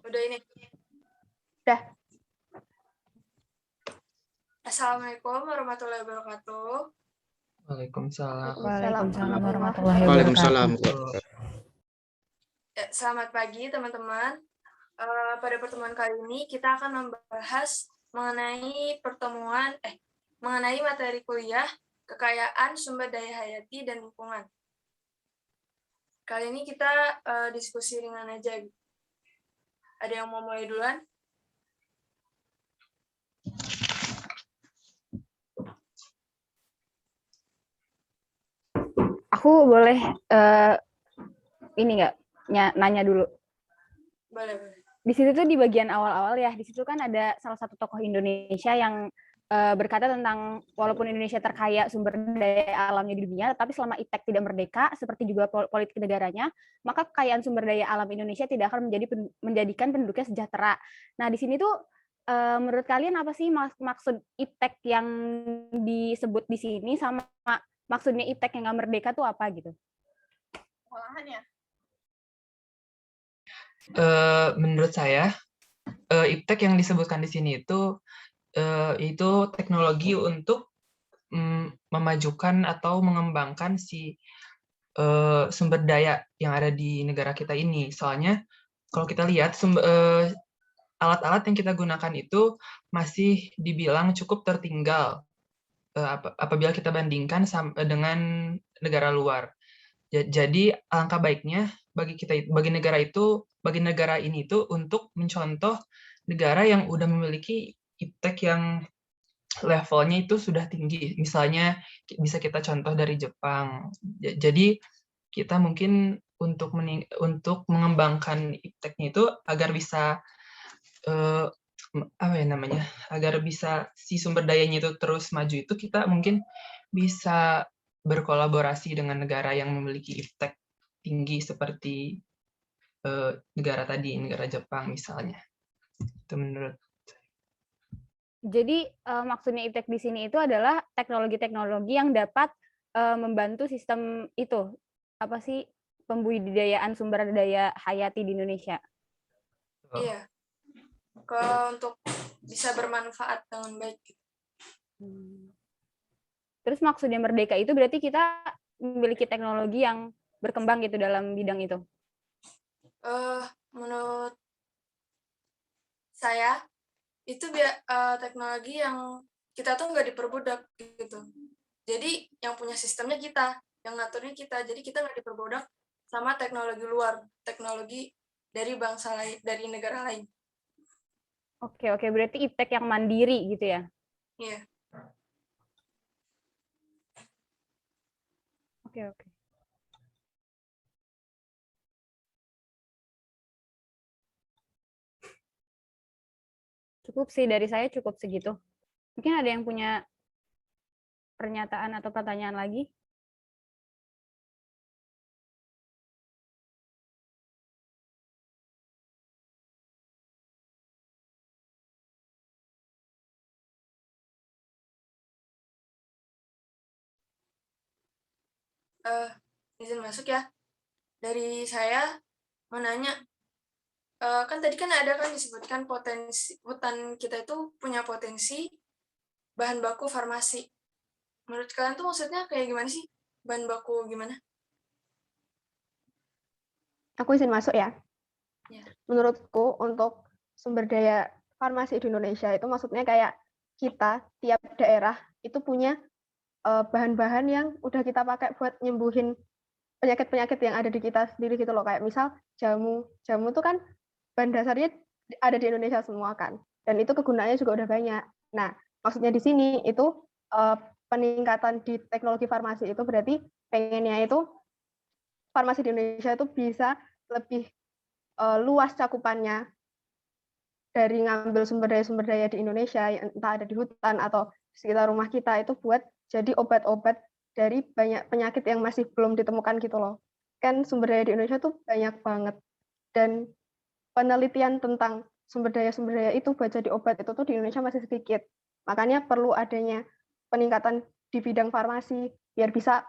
Udah ini. Udah. Assalamualaikum warahmatullahi wabarakatuh. Waalaikumsalam. Waalaikumsalam warahmatullahi Waalaikumsalam. Selamat pagi teman-teman. Pada pertemuan kali ini kita akan membahas mengenai mengenai materi kuliah kekayaan sumber daya hayati dan lingkungan. Kali ini kita diskusi ringan aja. Ada yang mau mulai duluan? Aku boleh ini nggak nanya dulu. Boleh. Di situ tuh di bagian awal-awal ya, di situ kan ada salah satu tokoh Indonesia yang berkata tentang walaupun Indonesia terkaya sumber daya alamnya di dunia, tetapi selama ITEK tidak merdeka, seperti juga politik negaranya, maka kekayaan sumber daya alam Indonesia tidak akan menjadikan penduduknya sejahtera. Nah, di sini tuh menurut kalian apa sih maksud ITEK yang disebut di sini sama maksudnya ITEK yang nggak merdeka tuh apa gitu? Olahannya. Menurut saya, IPTEK yang disebutkan di sini itu teknologi untuk memajukan atau mengembangkan si sumber daya yang ada di negara kita ini. Soalnya kalau kita lihat alat-alat yang kita gunakan itu masih dibilang cukup tertinggal apabila kita bandingkan dengan negara luar. Jadi alangkah baiknya bagi negara ini itu untuk mencontoh negara yang udah memiliki IPTEK yang levelnya itu sudah tinggi. Misalnya bisa kita contoh dari Jepang. Jadi kita mungkin untuk mengembangkan IPTEK-nya itu agar bisa agar bisa si sumber dayanya itu terus maju, itu kita mungkin bisa berkolaborasi dengan negara yang memiliki IPTEK tinggi seperti negara Jepang misalnya. Itu menurut. Jadi maksudnya IPTEK di sini itu adalah teknologi-teknologi yang dapat membantu sistem itu, apa sih, pembudidayaan sumber daya hayati di Indonesia. Iya. Untuk bisa bermanfaat dengan baik. Terus maksudnya merdeka itu berarti kita memiliki teknologi yang berkembang gitu dalam bidang itu. Menurut saya itu teknologi yang kita tuh nggak diperbudak gitu. Jadi yang punya sistemnya kita, yang ngaturnya kita. Jadi kita nggak diperbudak sama teknologi luar, teknologi dari bangsa lain, dari negara lain. Oke, berarti IPTEK yang mandiri gitu ya? Iya. Oke. Cukup sih, dari saya cukup segitu. Mungkin ada yang punya pernyataan atau pertanyaan lagi? Izin masuk ya. Dari saya mau nanya, kan tadi kan ada kan disebutkan potensi hutan kita itu punya potensi bahan baku farmasi. Menurut kalian tuh maksudnya kayak gimana sih? Bahan baku gimana? Aku izin masuk ya. Ya. Menurutku untuk sumber daya farmasi di Indonesia itu maksudnya kayak kita tiap daerah itu punya bahan-bahan yang udah kita pakai buat nyembuhin penyakit-penyakit yang ada di kita sendiri gitu loh. Kayak misal jamu tuh kan bahan dasarnya ada di Indonesia semua kan. Dan itu kegunaannya juga udah banyak. Nah, maksudnya di sini itu peningkatan di teknologi farmasi itu berarti pengennya itu farmasi di Indonesia itu bisa lebih luas cakupannya dari ngambil sumber daya di Indonesia, entah ada di hutan atau di sekitar rumah kita, itu buat jadi obat-obat dari banyak penyakit yang masih belum ditemukan gitu loh. Kan sumber daya di Indonesia tuh banyak banget. Dan penelitian tentang sumber daya itu buat jadi obat itu tuh di Indonesia masih sedikit. Makanya perlu adanya peningkatan di bidang farmasi biar bisa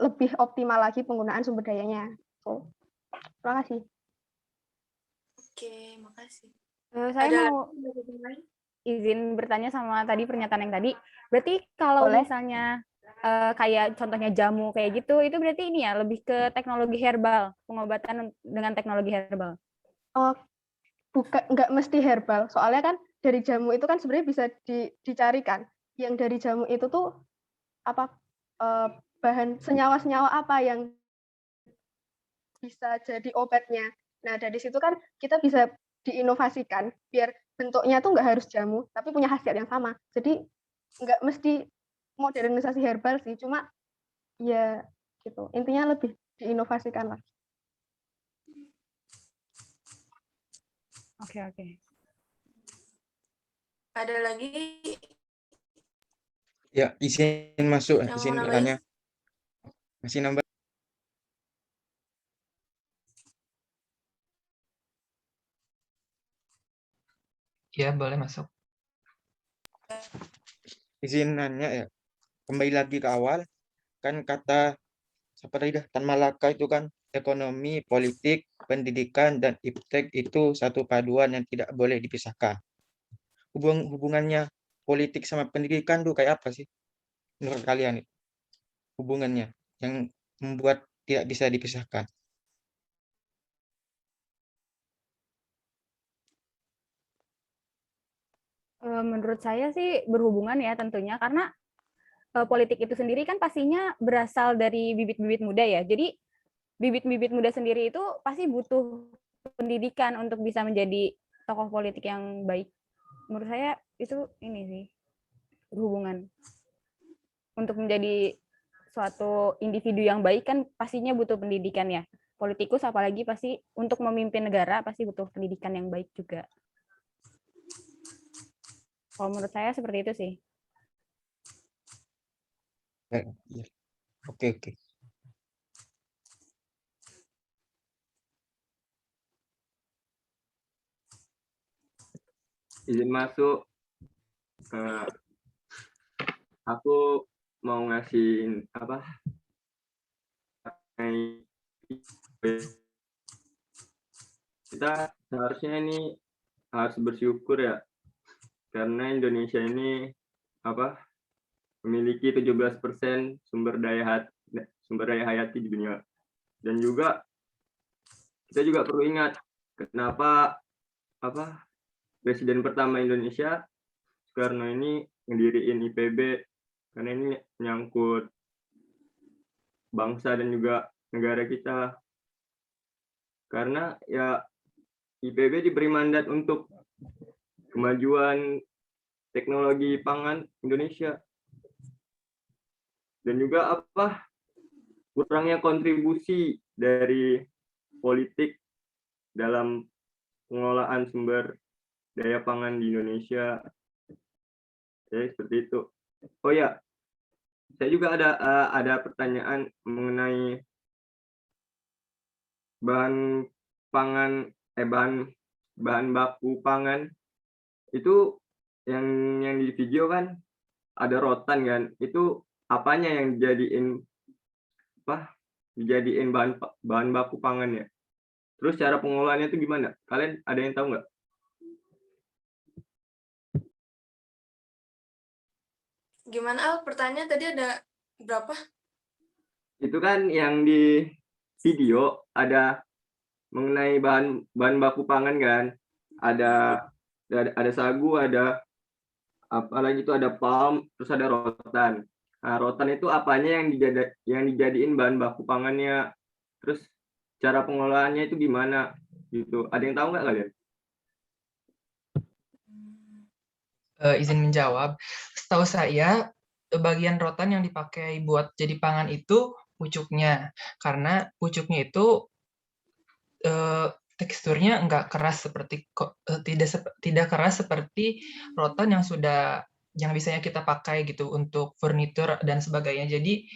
lebih optimal lagi penggunaan sumber dayanya. So, terima kasih. Oke, makasih. Saya Ada mau lagi yang lain? izin bertanya sama tadi pernyataan yang tadi. Berarti kalau Boleh. misalnya kayak contohnya jamu kayak gitu, itu berarti ini ya lebih ke teknologi herbal, pengobatan dengan teknologi herbal. Oh, bukan, nggak mesti herbal. Soalnya kan dari jamu itu kan sebenarnya bisa dicarikan. Yang dari jamu itu tuh apa bahan senyawa-senyawa apa yang bisa jadi obatnya. Nah, dari situ kan kita bisa diinovasikan biar bentuknya tuh nggak harus jamu, tapi punya khasiat yang sama. Jadi nggak mesti modernisasi herbal sih, cuma ya gitu. Intinya lebih diinovasikan lah. Oke, oke. Ada lagi Ya, izin masuk, yang mau izin nambahin? bertanya. Masih nambah. Ya, boleh masuk. Izin nanya ya. Kembali lagi ke awal, kan kata siapa tadi dah, Tan Malaka itu kan ekonomi, politik, pendidikan, dan iptek itu satu paduan yang tidak boleh dipisahkan. Hubungannya politik sama pendidikan tuh kayak apa sih menurut kalian itu? Hubungannya yang membuat tidak bisa dipisahkan. Menurut saya sih berhubungan ya tentunya, karena politik itu sendiri kan pastinya berasal dari bibit-bibit muda ya. Jadi bibit-bibit muda sendiri itu pasti butuh pendidikan untuk bisa menjadi tokoh politik yang baik. Menurut saya itu ini sih berhubungan. Untuk menjadi suatu individu yang baik kan pastinya butuh pendidikan ya. Politikus apalagi pasti untuk memimpin negara pasti butuh pendidikan yang baik juga. Kalau menurut saya seperti itu sih. Ya. Oke, oke. Izin masuk. Aku mau ngasih apa? Kita seharusnya ini harus bersyukur ya, karena Indonesia ini apa? Memiliki 17% sumber daya hayati di dunia. Dan juga kita juga perlu ingat kenapa apa? Presiden pertama Indonesia Soekarno ini ngediriin IPB, karena ini menyangkut bangsa dan juga negara kita. Karena ya IPB diberi mandat untuk kemajuan teknologi pangan Indonesia. Dan juga apa? Kurangnya kontribusi dari politik dalam pengelolaan sumber daya pangan di Indonesia. Ya, seperti itu. Oh ya, saya juga ada pertanyaan mengenai bahan baku pangan. Itu yang di video kan ada rotan kan. Itu apanya yang dijadiin bahan baku pangannya? Terus cara pengolahannya itu gimana? Kalian ada yang tahu nggak? Gimana Al? Pertanyaan tadi ada berapa? Itu kan yang di video ada mengenai bahan baku pangan kan. Ada sagu, ada apalagi itu ada palm, terus ada rotan. Nah, rotan itu apanya yang dijadiin bahan baku pangannya? Terus cara pengolahannya itu gimana? Gitu. Ada yang tahu nggak kalian? Izin menjawab. Setahu saya, bagian rotan yang dipakai buat jadi pangan itu pucuknya. Karena pucuknya itu teksturnya nggak keras tidak keras seperti rotan yang biasanya kita pakai gitu untuk furnitur dan sebagainya. Jadi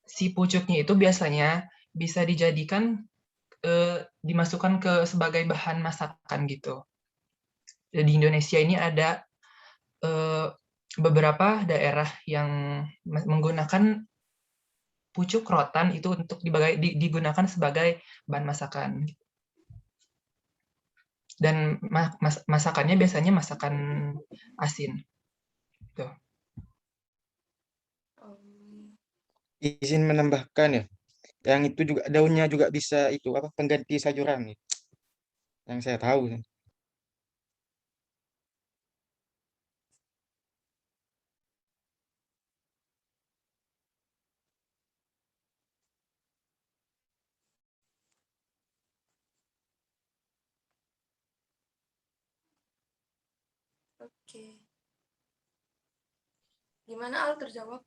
si pucuknya itu biasanya bisa dijadikan dimasukkan sebagai bahan masakan gitu. Di Indonesia ini ada beberapa daerah yang menggunakan pucuk rotan itu untuk digunakan sebagai bahan masakan. Dan masakannya biasanya masakan asin. Tuh. Izin menambahkan ya, yang itu juga daunnya juga bisa itu apa pengganti sayuran nih, yang saya tahu. Oke. Gimana Al, terjawab?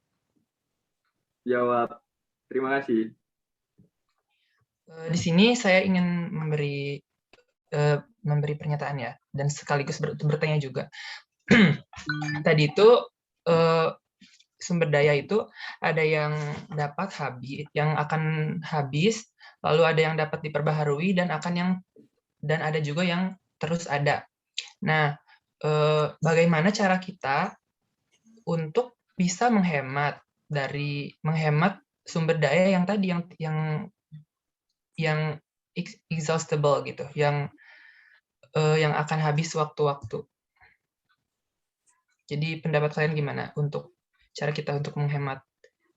Jawab. Terima kasih. Di sini saya ingin memberi pernyataan ya, dan sekaligus bertanya juga. Tadi itu sumber daya itu ada yang dapat habis, yang akan habis, lalu ada yang dapat diperbaharui dan ada juga yang terus ada. Nah, bagaimana cara kita untuk bisa menghemat sumber daya yang tadi yang exhaustible gitu, yang akan habis waktu-waktu. Jadi pendapat kalian gimana untuk cara kita untuk menghemat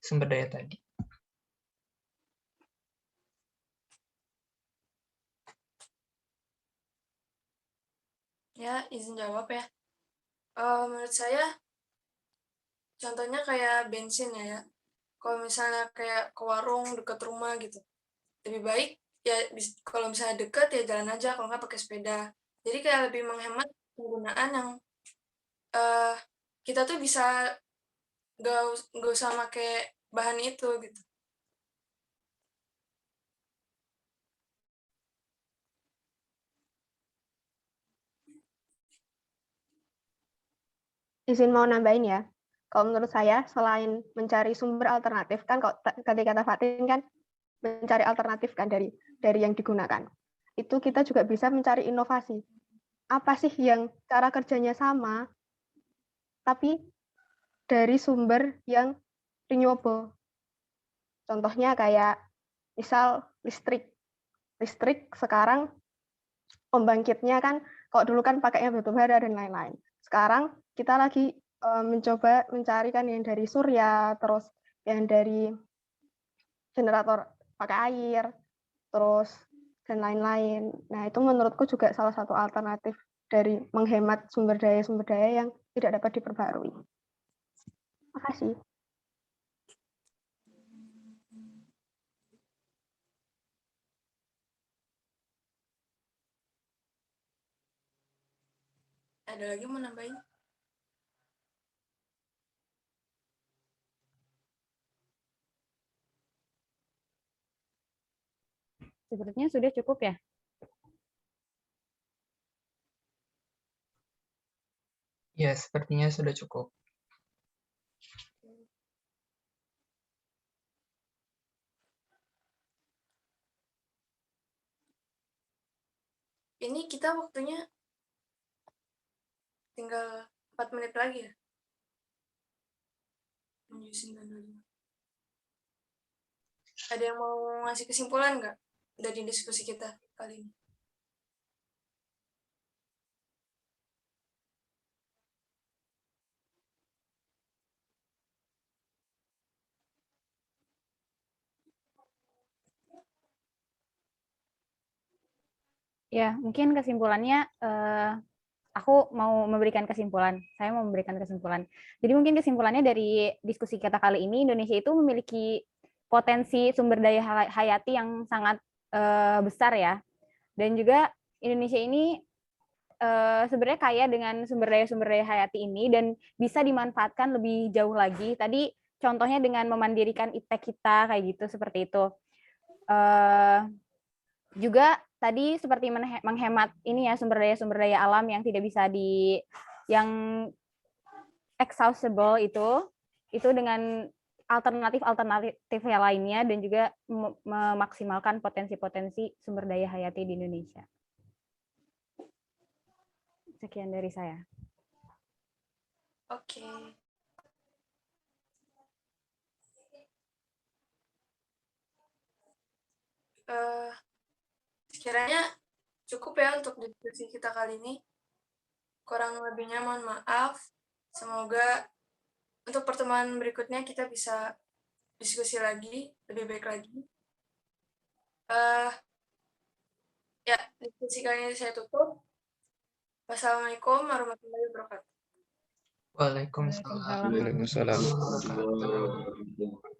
sumber daya tadi? Ya, izin jawab ya. Menurut saya, contohnya kayak bensin ya. Kalau misalnya kayak ke warung dekat rumah gitu, lebih baik ya kalau misalnya dekat ya jalan aja, kalau nggak pakai sepeda. Jadi kayak lebih menghemat penggunaan yang kita tuh bisa nggak usah pakai bahan itu gitu. Izin mau nambahin ya. Kalau menurut saya, selain mencari sumber alternatif, kan kalau tadi kata Fatin kan mencari alternatif kan dari yang digunakan. Itu kita juga bisa mencari inovasi. Apa sih yang cara kerjanya sama, tapi dari sumber yang renewable. Contohnya kayak misal listrik. Listrik sekarang pembangkitnya kan, kalau dulu kan pakainya batu bara dan lain-lain. Sekarang kita lagi mencoba mencari kan yang dari surya, terus yang dari generator pakai air, terus dan lain-lain. Nah, itu menurutku juga salah satu alternatif dari menghemat sumber daya yang tidak dapat diperbarui. Makasih. Ada lagi mau nambahin? Sepertinya sudah cukup ya. Ya, sepertinya sudah cukup. Ini kita waktunya tinggal 4 menit lagi ya. Ada yang mau ngasih kesimpulan nggak dari diskusi kita kali ini? Ya, mungkin kesimpulannya aku mau memberikan kesimpulan. Saya mau memberikan kesimpulan. Jadi mungkin kesimpulannya dari diskusi kita kali ini, Indonesia itu memiliki potensi sumber daya hayati yang sangat besar ya. Dan juga Indonesia ini sebenarnya kaya dengan sumber daya hayati ini dan bisa dimanfaatkan lebih jauh lagi. Tadi contohnya dengan memandirikan iptek kita kayak gitu, seperti itu. Juga tadi seperti menghemat ini ya sumber daya alam yang tidak bisa yang exhaustible itu dengan alternatif yang lainnya dan juga memaksimalkan potensi-potensi sumber daya hayati di Indonesia. Sekian dari saya. Oke. Sekiranya cukup ya untuk diskusi kita kali ini. Kurang lebihnya mohon maaf. Semoga untuk pertemuan berikutnya kita bisa diskusi lagi, lebih baik lagi. Ya, diskusi kali ini saya tutup. Wassalamualaikum warahmatullahi wabarakatuh. Waalaikumsalam. Waalaikumsalam. warahmatullahi wabarakatuh.